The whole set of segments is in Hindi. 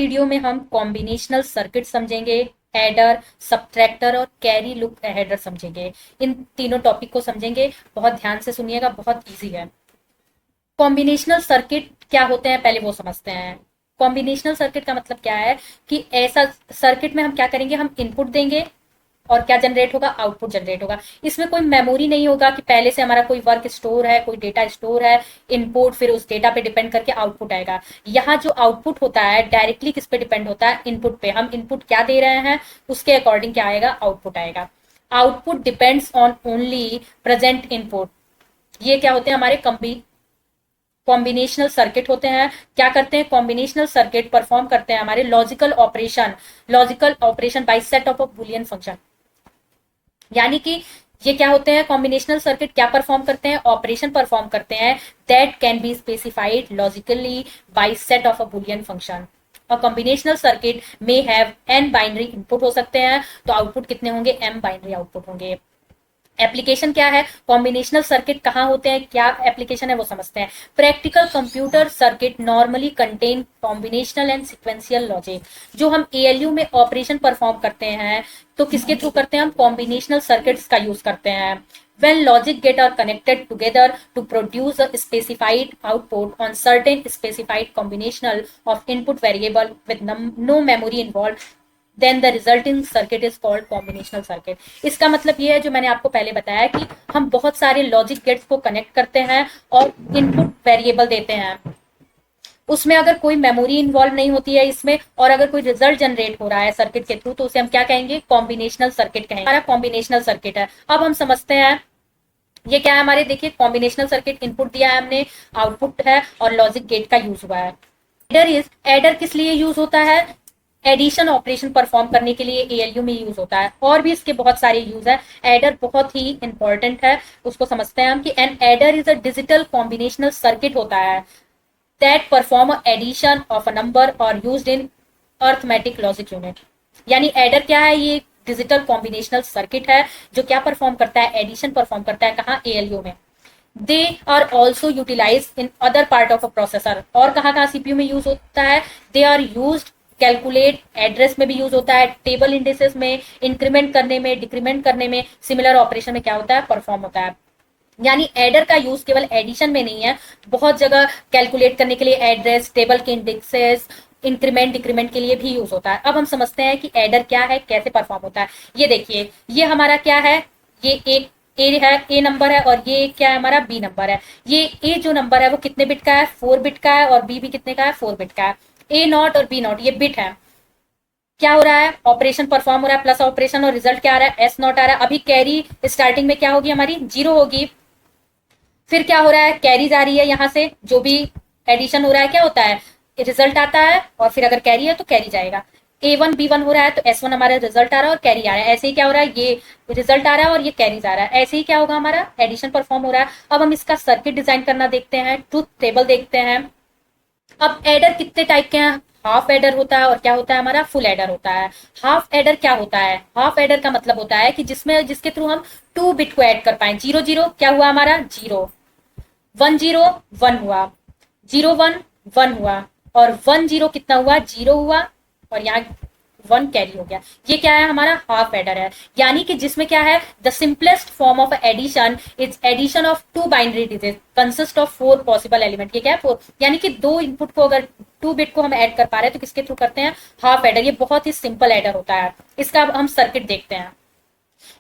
वीडियो में हम कॉम्बिनेशनल सर्किट समझेंगे, एडर, सब्ट्रैक्टर और कैरी लुक हेडर समझेंगे। इन तीनों टॉपिक को समझेंगे, बहुत ध्यान से सुनिएगा, बहुत इजी है। कॉम्बिनेशनल सर्किट क्या होते हैं पहले वो समझते हैं। कॉम्बिनेशनल सर्किट का मतलब क्या है कि ऐसा सर्किट में हम क्या करेंगे, हम इनपुट देंगे और क्या जनरेट होगा, आउटपुट जनरेट होगा। इसमें कोई मेमोरी नहीं होगा कि पहले से हमारा कोई वर्क स्टोर है, कोई डेटा स्टोर है, इनपुट फिर उस डेटा पे डिपेंड करके आउटपुट आएगा। यहाँ जो आउटपुट होता है डायरेक्टली किस पे डिपेंड होता है, इनपुट पे। हम इनपुट क्या दे रहे हैं उसके अकॉर्डिंग क्या आएगा, आउटपुट आएगा। Output depends on only present input. ये क्या होते हैं, हमारे कॉम्बिनेशनल सर्किट होते हैं। क्या करते हैं, कॉम्बिनेशनल सर्किट परफॉर्म करते हैं हमारे logical operation by set of Boolean function. यानी कि ये क्या होते हैं, कॉम्बिनेशनल सर्किट क्या परफॉर्म करते हैं, ऑपरेशन परफॉर्म करते हैं that can be specified logically by set of a Boolean function. और कॉम्बिनेशनल सर्किट में हैव n बाइनरी इनपुट हो सकते हैं, तो आउटपुट कितने होंगे, m बाइनरी आउटपुट होंगे। एप्लीकेशन क्या है, कॉम्बिनेशनल सर्किट कहाँ होते हैं, क्या एप्लीकेशन है वो समझते हैं। Practical computer circuit normally contain combinational and sequential logic. जो हम एएलयू में ऑपरेशन परफॉर्म करते हैं तो किसके थ्रू करते हैं, हम कॉम्बिनेशनल सर्किट्स का यूज करते हैं। when logic get are connected together to produce a specified output on certain specified combinational of input variable with no memory involved, then the resulting circuit is called combinational circuit. इसका मतलब ये है, जो मैंने आपको पहले बताया कि हम बहुत सारे लॉजिक गेट्स को कनेक्ट करते हैं और इनपुट वेरिएबल देते हैं। उसमें अगर कोई मेमोरी इन्वॉल्व नहीं होती है इसमें, और अगर कोई रिजल्ट जनरेट हो रहा है सर्किट के थ्रू, तो उसे हम क्या कहेंगे, कॉम्बिनेशनल सर्किट कहेंगे। हमारा कॉम्बिनेशनल सर्किट है। अब हम समझते हैं ये क्या है हमारे, देखिए कॉम्बिनेशनल सर्किट, इनपुट दिया है हमने, आउटपुट है और लॉजिक गेट का यूज हुआ है। एडर किस लिए यूज होता है, एडिशन ऑपरेशन परफॉर्म करने के लिए एएलयू में यूज होता है। और भी इसके बहुत सारे यूज है। एडर बहुत ही इंपॉर्टेंट है, उसको समझते हैं हम कि an adder is a digital combinational circuit होता है that perform addition of a number और used in arithmetic logic unit. यानी एडर क्या है, ये डिजिटल कॉम्बिनेशनल सर्किट है जो क्या परफॉर्म करता है, एडिशन परफॉर्म करता है। कहाँ, एएलयू में। They are also utilise in other part of a processor. और कहाँ सीपीयू में यूज होता है, they are used calculate address में भी यूज होता है, टेबल इंडिसेस में, इंक्रीमेंट करने में, डिक्रीमेंट करने में, सिमिलर ऑपरेशन में क्या होता है, परफॉर्म होता है। यानी एडर का यूज केवल एडिशन में नहीं है, बहुत जगह कैलकुलेट करने के लिए एड्रेस, टेबल के इंडेक्सेस, इंक्रीमेंट डिक्रीमेंट के लिए भी यूज होता है। अब हम समझते हैं कि एडर क्या है, कैसे परफॉर्म होता है। ये देखिए, ये हमारा क्या है, ये एक ए है, ए नंबर है, और ये क्या है हमारा, बी नंबर है। ये ए जो नंबर है वो कितने बिट का है, 4 बिट का है, और बी भी कितने का है, 4 बिट का है। ए नॉट और बी नॉट ये बिट है। क्या हो रहा है, ऑपरेशन परफॉर्म हो रहा है, प्लस ऑपरेशन, और रिजल्ट क्या आ रहा है, एस नॉट आ रहा है। अभी कैरी स्टार्टिंग में क्या होगी हमारी, 0 होगी। फिर क्या हो रहा है, कैरी जा रही है, यहां से जो भी एडिशन हो रहा है क्या होता है, रिजल्ट आता है, और फिर अगर कैरी है तो कैरी जाएगा। A1 B1 हो रहा है तो S1 हमारा रिजल्ट आ रहा है और कैरी आ रहा है। ऐसे ही क्या हो रहा है, ये रिजल्ट आ रहा है और ये कैरी जा रहा है। ऐसे ही क्या होगा, हमारा एडिशन परफॉर्म हो रहा है। अब हम इसका सर्किट डिजाइन करना देखते हैं, ट्रूथ टेबल देखते हैं। अब एडर कितने टाइप के हैं, हाफ एडर होता है और क्या होता है हमारा, फुल एडर होता है। हाफ एडर क्या होता है, हाफ एडर का मतलब होता है कि जिसके थ्रू हम 2 बिट को ऐड कर पाए। 0 0 क्या हुआ हमारा, 0, 1 0 1 हुआ, 0 1 1 हुआ, और 1 0 कितना हुआ, 0 हुआ, और यहाँ 1 कैरी हो गया। ये क्या है, हमारा हाफ एडर है। यानी कि जिसमें क्या है, the simplest form of addition is addition of 2 binary digit consist of 4 possible element. ये क्या है, 4। यानी कि 2 इनपुट को अगर 2 बिट को हम ऐड कर पा रहे हैं तो किसके थ्रू करते हैं, हाफ एडर। ये बहुत ही सिंपल एडर होता है। इसका अब हम सर्किट देखते हैं।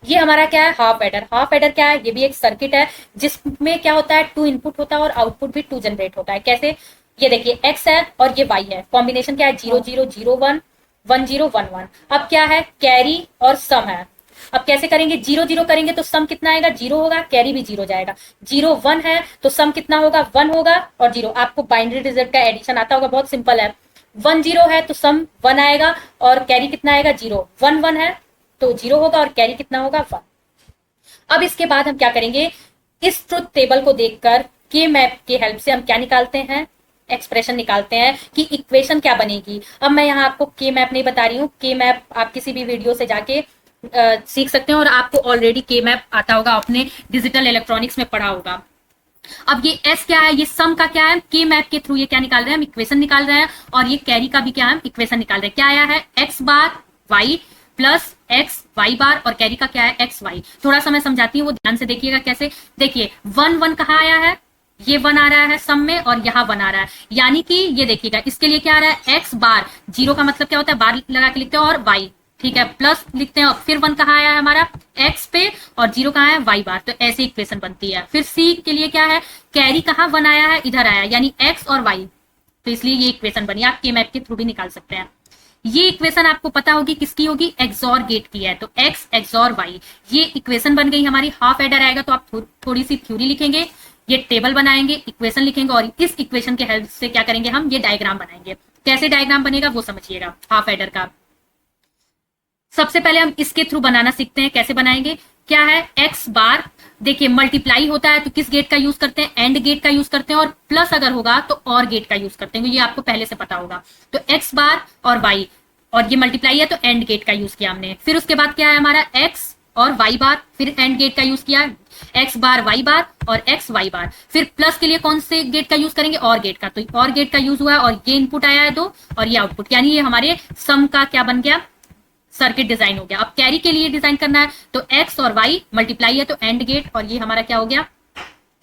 ये हमारा क्या है, हाफ एडर। हाफ एडर क्या है, ये भी एक सर्किट है जिसमें क्या होता है, 2 इनपुट होता है और आउटपुट भी 2 जनरेट होता है। कैसे, ये देखिए x है और ये y है, कॉम्बिनेशन क्या है, 0 0 0 1 1 0 1 1। अब क्या है, कैरी और सम है। अब कैसे करेंगे, 0 0 करेंगे तो सम कितना आएगा, 0 होगा, कैरी भी 0 जाएगा। 0 1 है तो सम कितना होगा, 1 होगा और 0। आपको बाइनरी डिजिट का एडिशन आता होगा, बहुत सिंपल है। 1 0 है तो सम 1 आएगा और कैरी कितना आएगा, 0। 1 1 है तो 0 होगा और कैरी कितना होगा, 1। अब इसके बाद हम क्या करेंगे, इस ट्रुथ टेबल को देखकर के मैप के हेल्प से हम क्या निकालते हैं, एक्सप्रेशन निकालते हैं कि इक्वेशन क्या बनेगी। अब मैं यहाँ आपको के मैप नहीं बता रही हूँ, के मैप आप किसी भी वीडियो से जाके सीख सकते हैं, और आपको ऑलरेडी के मैप आता होगा, आपने डिजिटल इलेक्ट्रॉनिक्स में पढ़ा होगा। अब ये एस क्या है, ये सम का क्या है, के मैप के थ्रू ये क्या निकाल रहे हैं, हम इक्वेशन निकाल रहे हैं, और ये कैरी का भी क्या है, हम इक्वेशन निकाल रहे हैं। क्या आया है, एक्स बार वाई प्लस एक्स वाई बार, और कैरी का क्या है, एक्स वाई। थोड़ा सा मैं समझाती हूँ, वो ध्यान से देखिएगा कैसे। देखिए 1 1 कहाँ आया है, ये 1 आ रहा है सम में, और यहाँ 1 आ रहा है, यानी कि ये देखिएगा इसके लिए क्या आ रहा है, एक्स बार, जीरो का मतलब क्या होता है, बार लगा के लिखते हैं, और वाई, ठीक है, प्लस लिखते हैं, और फिर 1 कहाँ आया है हमारा, एक्स पे, और जीरो कहाँ है, वाई बार। तो ऐसे इक्वेशन बनती है। फिर सी के लिए क्या है, कैरी कहाँ 1 आया है, इधर आया, यानी एक्स और वाई, तो इसलिए ये इक्वेशन बनी। आप के मैप के थ्रू भी निकाल सकते हैं। ये इक्वेशन आपको पता होगी किसकी होगी, एक्सॉर गेट की है, तो एक्स एक्सॉर वाई, ये इक्वेशन बन गई हमारी। हाफ एडर आएगा तो आप थोड़ी सी थ्योरी लिखेंगे, ये टेबल बनाएंगे, इक्वेशन लिखेंगे, और इस इक्वेशन के हेल्प से क्या करेंगे, हम ये डायग्राम बनाएंगे। कैसे डायग्राम बनेगा वो समझिएगा हाफ एडर का। सबसे पहले हम इसके थ्रू बनाना सीखते हैं, कैसे बनाएंगे। क्या है, एक्स बार, देखिए मल्टीप्लाई होता है तो किस गेट का यूज करते हैं, एंड गेट का यूज करते हैं, और प्लस अगर होगा तो और गेट का यूज करते हैं, ये आपको पहले से पता होगा। तो एक्स बार और वाई, और ये मल्टीप्लाई है तो एंड गेट का यूज किया हमने। फिर उसके बाद क्या है हमारा, एक्स और वाई बार, फिर एंड गेट का यूज किया, एक्स बार वाई बार और एक्स वाई बार। फिर प्लस के लिए कौन से गेट का यूज करेंगे, और गेट का, तो और गेट का यूज हुआ है, और ये इनपुट आया है 2, और ये आउटपुट, यानी ये हमारे सम का क्या बन गया, सर्किट डिजाइन हो गया। अब कैरी के लिए डिजाइन करना है, तो एक्स और वाई मल्टीप्लाई है तो एंड गेट, और ये हमारा क्या हो गया,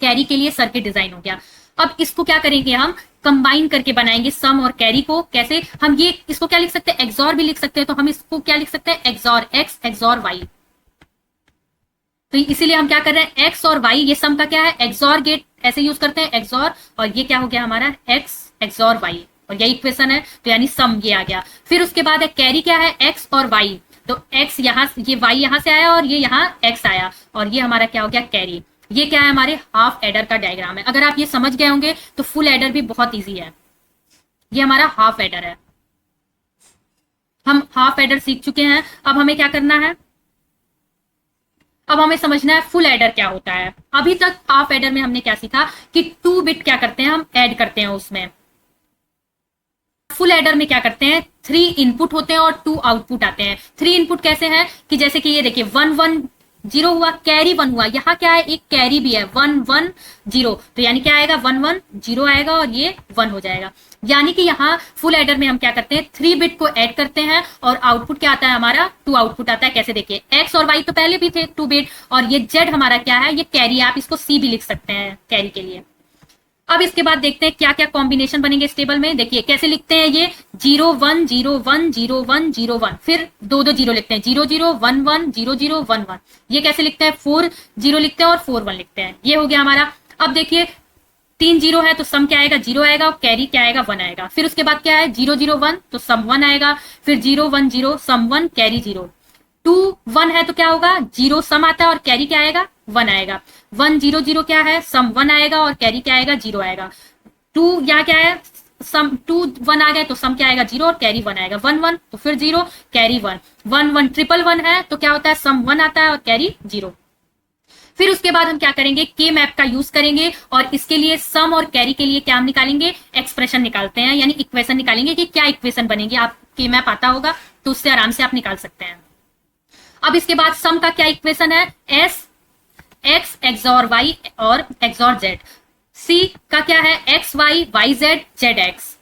कैरी के लिए सर्किट डिजाइन हो गया। अब इसको क्या करेंगे, हम कंबाइन करके बनाएंगे सम और कैरी को। कैसे, हम ये इसको क्या लिख सकते हैं, एक्सॉर भी लिख सकते हैं, तो हम इसको क्या लिख सकते हैं, एक्सॉर एक्स एक्सॉर वाई। तो इसीलिए हम क्या कर रहे हैं, एक्स और वाई, ये सम का क्या है, एक्सॉर गेट ऐसे यूज करते हैं, एक्सॉर, और ये क्या हो गया हमारा, एक्स एक्सॉर वाई, और यही इक्वेशन है, तो यानी सम ये आ गया। फिर उसके बाद है कैरी, क्या है, एक्स और वाई, तो एक्स यहाँ, ये वाई यहाँ से आया, और ये यहाँ एक्स आया, और ये हमारा क्या हो गया, कैरी। ये क्या है, हमारे हाफ एडर का डायग्राम है। अगर आप ये समझ गए होंगे तो फुल एडर भी बहुत ईजी है। ये हमारा हाफ एडर है, हम हाफ एडर सीख चुके हैं। अब हमें क्या करना है, अब हमें समझना है फुल एडर क्या होता है। अभी तक हाफ एडर में हमने क्या सीखा कि 2 बिट क्या करते हैं, हम ऐड करते हैं उसमें। फुल एडर में क्या करते हैं, 3 इनपुट होते हैं और 2 आउटपुट आते हैं। 3 इनपुट कैसे हैं कि जैसे कि ये देखिए 1 1 0 हुआ, कैरी 1 हुआ, यहाँ क्या है, एक कैरी भी है 1 1 0, तो यानी क्या आएगा, 1 1 0 आएगा, और ये 1 हो जाएगा। यानी कि यहाँ फुल एडर में हम क्या करते हैं, 3 बिट को ऐड करते हैं, और आउटपुट क्या आता है हमारा, 2 आउटपुट आता है। कैसे, देखिए एक्स और वाई तो पहले भी थे 2 बिट, और ये जेड हमारा क्या है, ये कैरी है, आप इसको सी भी लिख सकते हैं कैरी के लिए। अब इसके बाद देखते हैं क्या क्या कॉम्बिनेशन बनेंगे इस टेबल में। देखिए कैसे लिखते हैं, ये 0 1 0 1 0 1 0 1, फिर 2 2 0 लिखते हैं, 0 0 1 1 0 0 1 1। ये कैसे लिखते हैं, 4 0 लिखते हैं और 4 1 लिखते हैं। ये हो गया हमारा। अब देखिए 3 0 है तो सम क्या आएगा, 0 आएगा, और कैरी क्या आएगा, 1 आएगा। फिर उसके बाद क्या है, 0 0 1 तो सम 1 आएगा, फिर 0 1 0 सम 1 कैरी 0। 2 1 है तो क्या होगा, 0 सम आता है और कैरी क्या आएगा, 1 आएगा। 1 0 0 क्या है, सम 1 आएगा और कैरी क्या आएगा, 0 आएगा। 2 यहाँ क्या है, सम 2 1 आ गए तो सम क्या आएगा, 0 और कैरी 1 आएगा। 1 1 तो फिर 0 कैरी 1, 1 1 ट्रिपल 1 है तो क्या होता है, सम 1 आता है और कैरी 0। फिर उसके बाद हम क्या करेंगे, के मैप का यूज करेंगे, और इसके लिए सम और कैरी के लिए क्या हम निकालेंगे, एक्सप्रेशन निकालते हैं, यानी इक्वेशन निकालेंगे कि क्या इक्वेशन बनेगी। आप के मैप आता होगा तो उससे आराम से आप निकाल सकते हैं। अब इसके बाद सम का क्या इक्वेशन है, एस एक्स एक्सॉर वाई और एक्सॉर जेड। सी का क्या है, X Y Y Z Z X.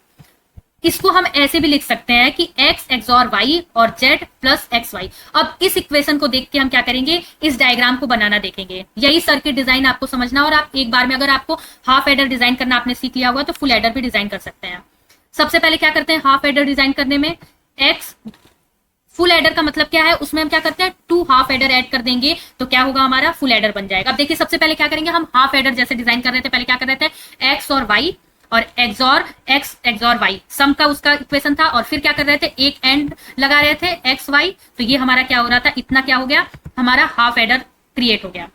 इसको हम ऐसे भी लिख सकते हैं कि एक्स एक्सॉर वाई और जेड प्लस एक्स वाई। अब इस इक्वेशन को देख के हम क्या करेंगे, इस डायग्राम को बनाना देखेंगे। यही सर्किट डिजाइन आपको समझना, और आप एक बार में अगर आपको हाफ एडर डिजाइन करना आपने सीख लिया होगा तो फुल एडर भी डिजाइन कर सकते हैं। सबसे पहले क्या करते हैं, हाफ एडर डिजाइन करने में एक्स, फुल एडर का मतलब क्या है, उसमें हम क्या करते हैं, 2 हाफ एडर ऐड कर देंगे तो क्या होगा, हमारा फुल एडर बन जाएगा। अब देखिए सबसे पहले क्या करेंगे, हम हाफ एडर जैसे डिजाइन कर रहे थे, पहले क्या कर रहे थे, एक्स और वाई और एक्सॉर एक्स एक्सॉर वाई, सम का उसका इक्वेशन था, और फिर क्या कर रहे थे, एक एंड लगा रहे थे एक्स वाई, तो ये हमारा क्या हो रहा था, इतना क्या हो गया, हमारा हाफ एडर क्रिएट हो गया।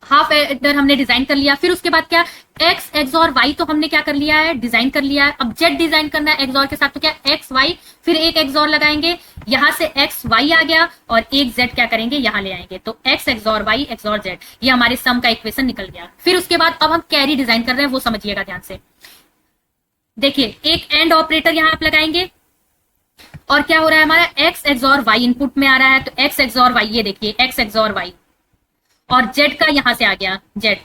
हाफ एडर हमने डिजाइन कर लिया। फिर उसके बाद क्या, एक्स एक्सॉर वाई तो हमने क्या कर लिया है, डिजाइन कर लिया है। अब जेड डिजाइन करना है एक्सॉर के साथ, तो क्या एक्स वाई, फिर एक एक्सॉर लगाएंगे, यहां से एक्स वाई आ गया, और एक जेड क्या करेंगे, यहां ले आएंगे, तो X XOR Y XOR Z, ये हमारे सम का इक्वेशन निकल गया। फिर उसके बाद अब हम कैरी डिजाइन कर रहे हैं, वो समझिएगा ध्यान से। देखिए एक एंड ऑपरेटर यहां आप लगाएंगे, और क्या हो रहा है, हमारा एक्स एक्सॉर वाई इनपुट में आ रहा है, तो एक्स एक्सॉर वाई, ये देखिए एक्स एक्सॉर वाई, और जेड का यहां से आ गया जेड,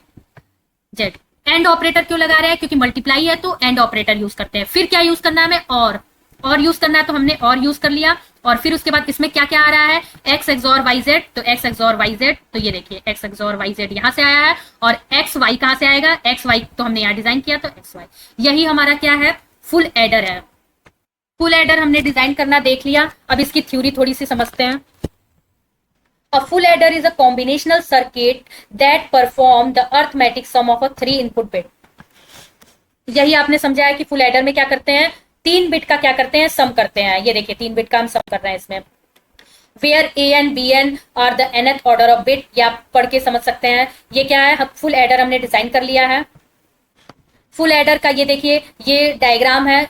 जेड। एंड ऑपरेटर क्यों लगा रहे हैं? क्योंकि मल्टीप्लाई है तो एंड ऑपरेटर यूज करते हैं। फिर क्या यूज करना है हमें? और यूज करना है तो हमने और यूज कर लिया। और फिर उसके बाद इसमें क्या क्या आ रहा है? एक्स एक्सॉर वाई जेड, तो एक्स एक्सॉर वाई जेड, तो ये देखिए एक्स एक्सॉर वाई जेड यहां से आया है। और एक्स वाई कहां से आएगा? एक्स वाई तो हमने यहाँ डिजाइन किया तो एक्स वाई। यही हमारा क्या है? फुल एडर है। फुल एडर हमने डिजाइन करना देख लिया। अब इसकी थ्योरी थोड़ी सी समझते हैं। A full adder is a combinational circuit that perform the arithmetic sum of a 3 input bit. यही आपने समझा है कि फुल एडर में क्या करते हैं? 3 बिट का क्या करते हैं? सम करते हैं। ये देखिए 3 बिट का हम सम कर रहे हैं इसमें। Where A and B n are the nth order of bit, या आप पढ़ के समझ सकते हैं। ये क्या है? फुल एडर हमने डिजाइन कर लिया है। फुल एडर का ये देखिए ये डायग्राम है,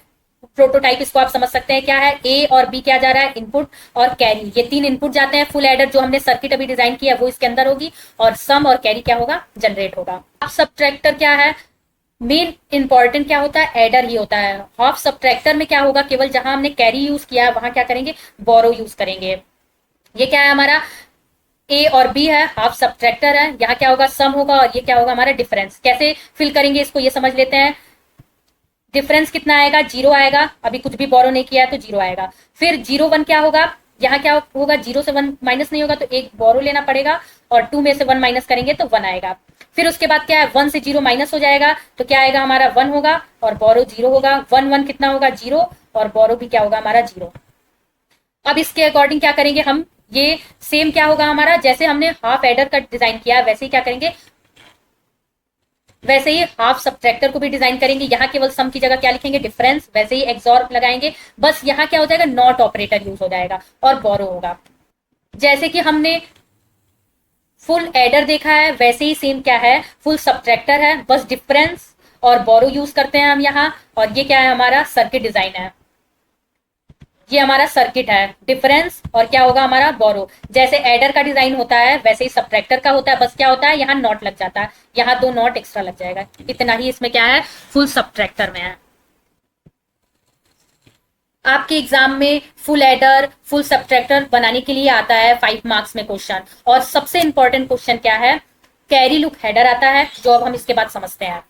प्रोटोटाइप इसको आप समझ सकते हैं। क्या है? ए और बी क्या जा रहा है? इनपुट और कैरी, ये 3 इनपुट जाते हैं। फुल एडर जो हमने सर्किट अभी डिजाइन किया वो इसके अंदर होगी, और सम और कैरी क्या होगा? जनरेट होगा। अब सब्ट्रैक्टर क्या है? मेन इंपॉर्टेंट क्या होता है? एडर ही होता है। हाफ सब्ट्रैक्टर में क्या होगा? केवल जहां हमने कैरी यूज किया है वहां क्या करेंगे? बोरो यूज करेंगे। ये क्या है हमारा? ए और बी है, हाफ सब्ट्रैक्टर है। यहाँ क्या होगा? सम होगा। और ये क्या होगा? हमारा डिफरेंस। कैसे फिल करेंगे इसको ये समझ लेते हैं। डिफरेंस कितना आएगा? 0 आएगा। अभी कुछ भी बोरो नहीं किया है तो 0 आएगा। फिर 0 1 क्या होगा? यहाँ क्या होगा? 0 से 1 माइनस नहीं होगा तो एक बोरो लेना पड़ेगा, और 2 में से 1 माइनस करेंगे तो 1 आएगा। फिर उसके बाद क्या है? 1 से 0 माइनस हो जाएगा तो क्या आएगा? हमारा 1 होगा, और बोरो 0 होगा। 1 1 कितना होगा? 0, और बोरो भी क्या होगा? हमारा 0। अब इसके अकॉर्डिंग क्या करेंगे हम? ये सेम क्या होगा हमारा? जैसे हमने हाफ एडर का डिजाइन किया वैसे ही क्या करेंगे? वैसे ही हाफ सब्ट्रैक्टर को भी डिजाइन करेंगे। यहाँ केवल सम की जगह क्या लिखेंगे? डिफरेंस। वैसे ही एक्सॉर लगाएंगे। बस यहाँ क्या हो जाएगा? नॉट ऑपरेटर यूज हो जाएगा और बोरो होगा। जैसे कि हमने फुल एडर देखा है वैसे ही सेम क्या है? फुल सब्ट्रैक्टर है, बस डिफरेंस और बोरो यूज करते हैं हम यहाँ। और ये क्या है? हमारा सर्किट डिजाइन है। ये हमारा सर्किट है, डिफरेंस और क्या होगा? हमारा बोरो। जैसे एडर का डिजाइन होता है वैसे ही सब्ट्रैक्टर का होता है। बस क्या होता है? यहाँ नॉट लग जाता है, यहाँ 2 नॉट एक्स्ट्रा लग जाएगा। इतना ही इसमें क्या है? फुल सब्ट्रैक्टर में है। आपके एग्जाम में फुल एडर फुल सब्ट्रैक्टर बनाने के लिए आता है 5 मार्क्स में क्वेश्चन। और सबसे इंपॉर्टेंट क्वेश्चन क्या है? कैरी लुक हेडर आता है, जो अब हम इसके बाद समझते हैं।